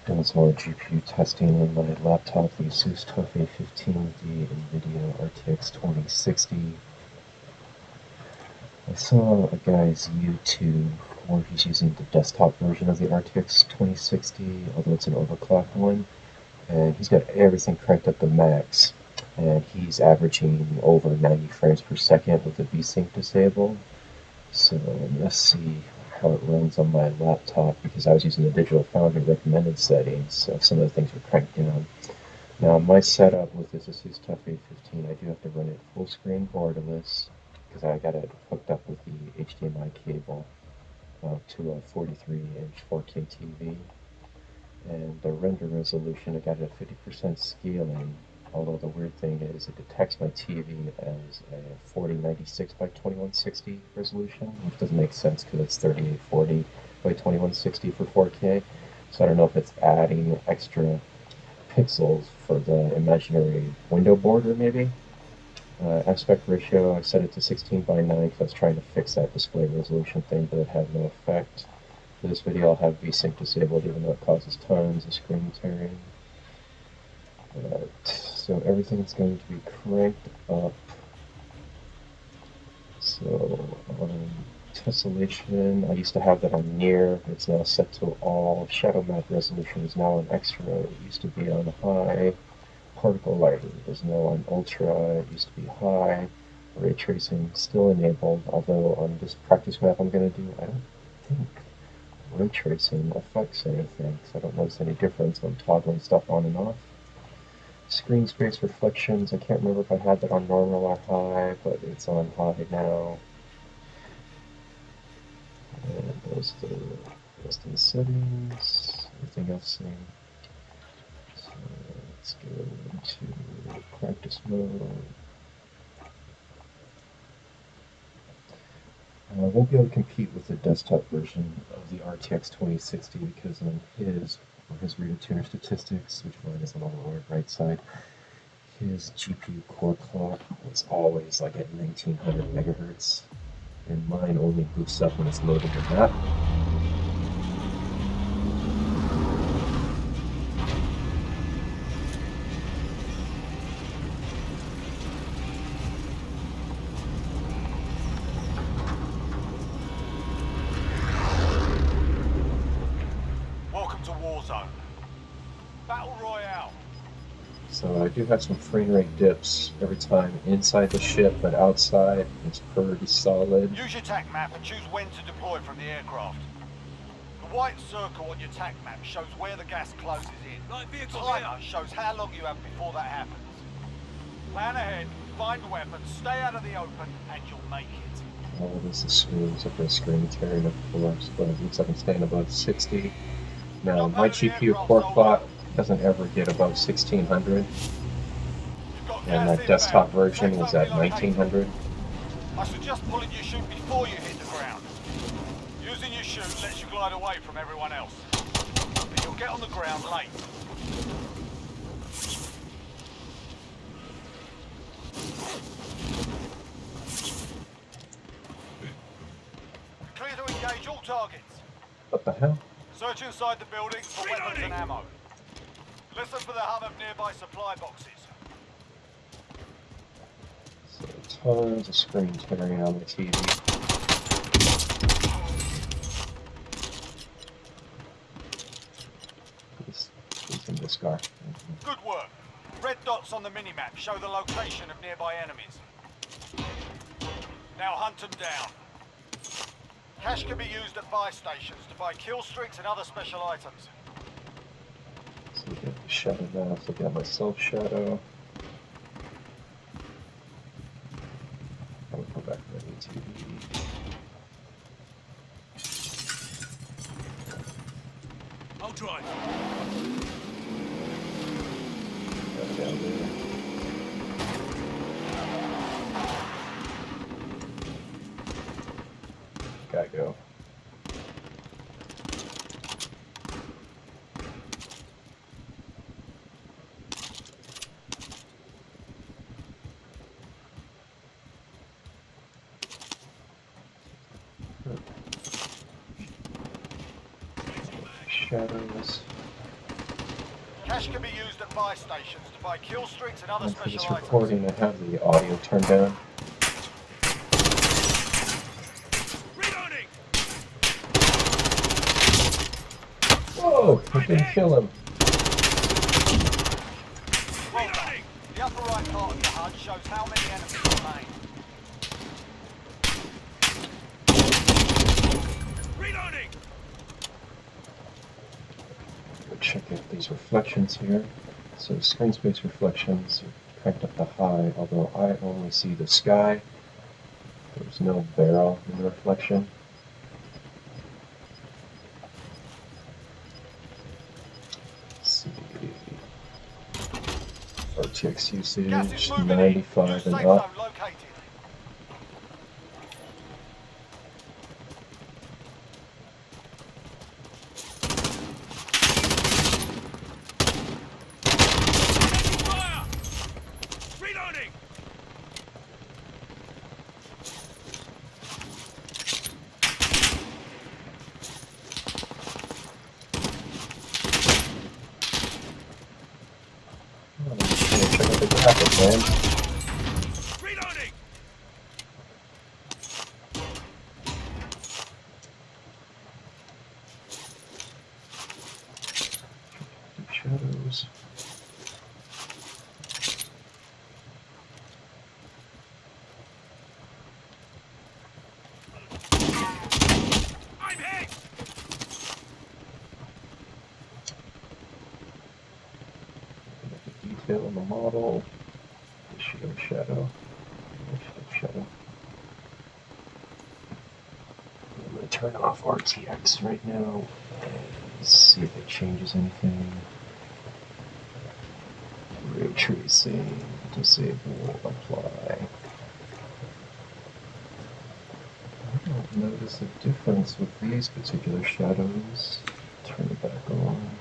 Doing some more GPU testing on my laptop, the Asus TUF A15 with the NVIDIA RTX 2060. I saw a guy's YouTube where he's using the desktop version of the RTX 2060, although it's an overclocked one, and he's got everything cranked up to max, and he's averaging over 90 frames per second with the VSync disabled. So let's see how it runs on my laptop, because I was using the Digital Foundry recommended settings, so some of the things were cranked down. Now my setup with this Asus TUF A15, I do have to run it full screen borderless, because I got it hooked up with the HDMI cable to a 43-inch 4K TV. And the render resolution, I got it at 50% scaling, although the weird thing is it detects my TV as a 4096 by 2160 resolution, which doesn't make sense because it's 3840 by 2160 for 4K. So I don't know if it's adding extra pixels for the imaginary window border maybe. Aspect ratio, I set it to 16 by 9 because I was trying to fix that display resolution thing, but it had no effect. For this video I'll have VSync disabled even though it causes tons of screen tearing. So everything's going to be cranked up. So on Tessellation, I used to have that on near, it's now set to all. Shadow map resolution is now on extra, it used to be on high. Particle lighting is now on ultra, it used to be high. Raytracing still enabled, although on this practice map I'm going to do, I don't think Raytracing affects anything, because I don't notice any difference when toggling stuff on and off. Screen space reflections, I can't remember if I had that on normal or high, but it's on high now. And those are the rest of the settings, everything else same. So let's go into practice mode. I won't be able to compete with the desktop version of the RTX 2060 because on his RivaTuner statistics, which mine is on the lower right side, his GPU core clock was always like at 1900 megahertz, and mine only boots up when it's loaded the map. Welcome to Warzone. Battle Royale. So I do have some frame rate dips every time inside the ship, but outside it's pretty solid. Use your TAC map and choose when to deploy from the aircraft. The white circle on your TAC map shows where the gas closes in. The timer shows how long you have before that happens. Plan ahead, find weapons, stay out of the open, and you'll make it. All this is smooth except for the screen tearing, of course, but it looks like I'm staying above 60. Now my GPU core clock doesn't ever get above 1600, and my desktop version was at 1900. I suggest pulling your chute before you hit the ground. Using your chute lets you glide away from everyone else, but you'll get on the ground late. Clear to engage all targets. What the hell? Search inside the building for weapons and ammo. Listen for the hum of nearby supply boxes. So tons of screen tearing on the TV. Please in this car. Good work. Red dots on the minimap show the location of nearby enemies. Now hunt them down. Cash can be used at buy stations to buy kill streaks and other special items. So we got the shadow now. Let's look at my self shadow. I'll go back to the HDTV. I'll drive. Got it down there. Gotta go. Shadows. Cash can be used at buy stations to buy kill streaks and other And for special this items. recording, I have the audio turned down. Reloading! Whoa! I didn't kill him. Well done. The upper right part of the HUD shows how many enemies remain. Reloading! Go check out these reflections here. So screen space reflections cranked up to high, although I only see the sky. There's no barrel in the reflection. Let's see. RTX usage 95 and up. Check out the graphics, man. Reloading! Shadows. I'm hit! Detail on the model. Shadow. Shadow. I'm going to turn off RTX right now and see if it changes anything. Raytracing, disable, apply. I don't notice a difference with these particular shadows. Turn it back on.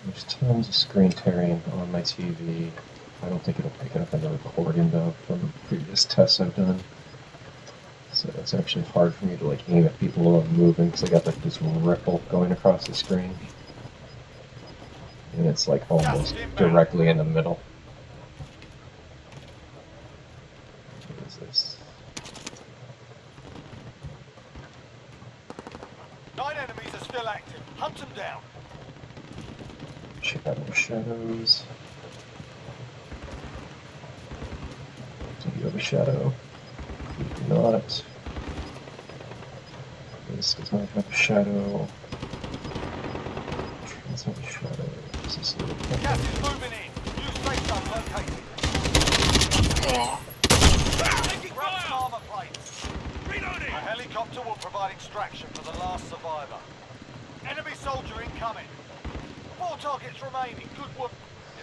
There's tons of screen tearing on my TV. I don't think it'll pick it up in the recording though from previous tests I've done. So it's actually hard for me to like aim at people while I'm moving because I got like this ripple going across the screen. And it's like almost directly in the middle. What is this? 9 enemies are still active. Hunt them down. Shadows. Do you have a shadow? You do not. This does not have a shadow. Does have a shadow. Is this a little Gas is moving in. New safe zone located. Taking fire! Some armor plates. Reloading! A helicopter will provide extraction for the last survivor. Enemy soldier incoming. 4 targets remaining. Good work.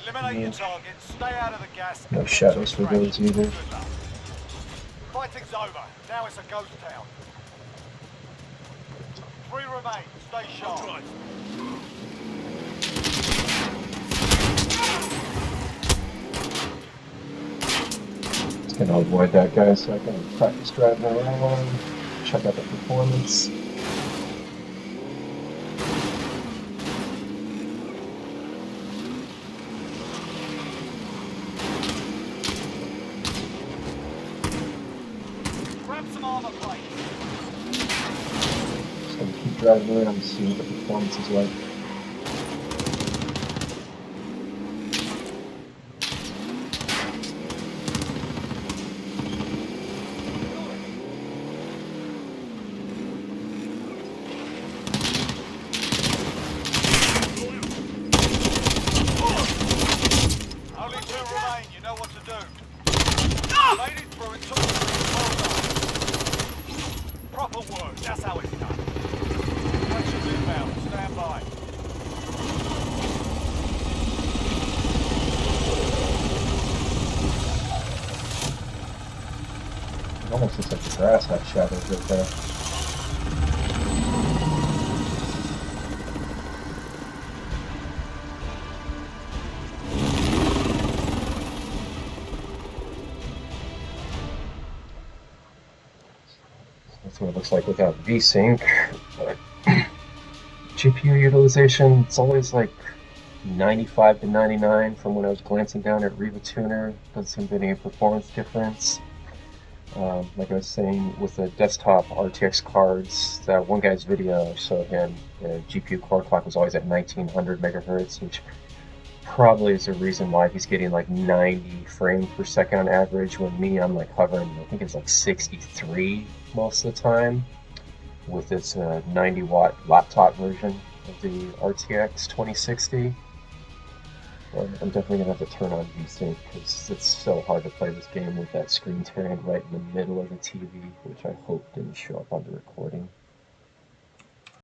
Eliminate your targets. Stay out of the gas. No shadows for those either. Fighting's over. Now it's a ghost town. 3 remain. Stay sharp. Just gonna avoid that guy so I can practice driving around, check out the performance. Grab some armor plates. Just gonna keep driving around and see what the performance is like. Only 2 remain. You know what to do. Made it through and took the lead. Proper work. That's how it's done. Action's inbound. Stand by. It almost looks like the grass has shadows right there. what it looks like without VSync. But GPU utilization, it's always like 95 to 99 from when I was glancing down at RivaTuner. Doesn't seem to be any performance difference. Like I was saying, with the desktop RTX cards, that one guy's video showed him the GPU core clock was always at 1900 megahertz, which probably is the reason why he's getting like 90 frames per second on average, when me, I'm like hovering, I think it's like 63 most of the time with this 90 watt laptop version of the RTX 2060. Well, I'm definitely going to have to turn on VSync because it's so hard to play this game with that screen tearing right in the middle of the TV, which I hope didn't show up on the recording.